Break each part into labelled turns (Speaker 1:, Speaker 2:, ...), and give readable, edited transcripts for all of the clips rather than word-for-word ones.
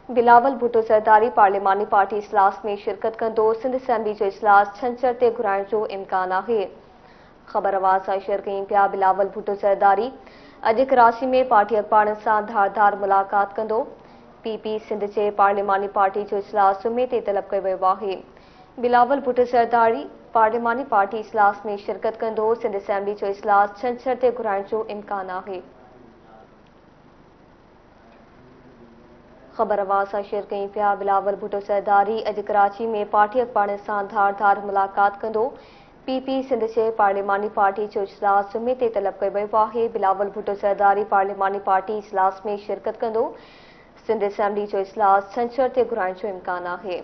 Speaker 1: Bilawal Bhutto Zardari पार्लिमानी party इजलास में शिरकत कंदो। सिंध असेंबली जो इजलास छंछर ते घुराइण जो इम्कान आहे। ख़बर आवाज़ सां शेयर कयूं पिया बिलावल भुट्टो ज़रदारी अॼु कराची में पार्टी अखबारनि सां धारदार मुलाक़ात कंदो। पीपी सिंध जे पार्लिमानी पार्टी जो इजलास जुमे ते तलब कयो वियो आहे। बिलावल भुट्टो ज़रदारी पार्लिमानी पार्टी इजलास में शिरकत कंदो। सिंध असेंबली जो इजलास छंछर ते घुराइण जो इम्कान आहे। ख़बर आवाज़ सां शेयर कयूं पिया बिलावल भुट्टो ज़रदारी अॼु कराची में पार्टी अखबारनि सां धारदार मुलाक़ात कंदो। पीपी सिंध जे पार्लिमानी पार्टी जो इजलास जुमे ते तलब कयो वियो आहे। बिलावल भुट्टो ज़रदारी पार्लिमानी पार्टी इजलास में शिरकत कंदो। सिंध असेंबली जो इजलास छंछर ते घुराइण जो इम्कान आहे।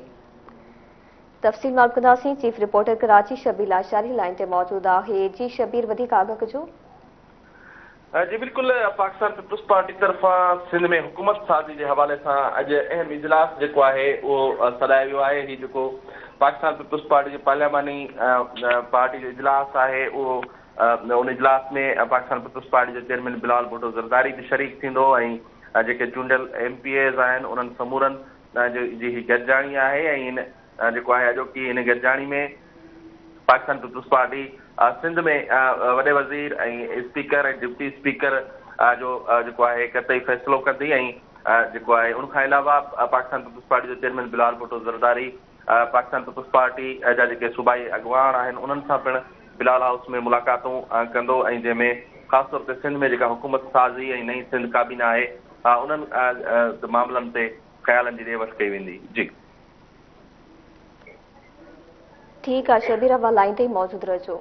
Speaker 1: तफ़सील मालूम कंदासीं। Chief reporter Karachi Shabbir Lashari line ते मौजूद आहे। जी शबीर, वधीक आगाह कजो।
Speaker 2: जी बिल्कुल, पाकिस्तान पीपल्स पार्टी तरफा सिंध में हुकूमत साज़ी के हवाले से अज अहम इजलास जो है वो सदायो वियो है। ही जो पाकिस्तान पीपल्स पार्टी पार्लियामानी पार्टी जो इजलास है वो उन इजलास में पाकिस्तान पीपल्स पार्टी के चेयरमैन बिलावल भुट्टो ज़रदारी भी शरीक थींदो ऐं जेके चूंडियल MPAs आहिनि उन्हनि समूरनि जी गॾिजाणी आहे। ऐं इन जेको आहे अॼोकी इन गॾिजाणी में पाकिस्तान पीपल्स पार्टी सिंध में वॾे वज़ीर ऐं स्पीकर ऐं डिप्टी स्पीकर जो है कतई फ़ैसिलो कंदी। ऐं जेको आहे उनखां अलावा पाकिस्तान पीपल्स पार्टी जो chairman Bilawal Bhutto Zardari Pakistan peoples party जा जेके सूबाई अॻवान आहिनि उन्हनि सां पिणु बिलावल हाउस में मुलाक़ातूं कंदो ऐं जंहिंमें ख़ासि तौर ते सिंध में जेका हुकूमत साज़ी ऐं नई सिंध काबीना आहे उन्हनि मामलनि ते ख़्यालनि जी ॾे वठि कई वेंदी। जी
Speaker 1: ठीक है शबीर, लाइन ते मौजूद रहो।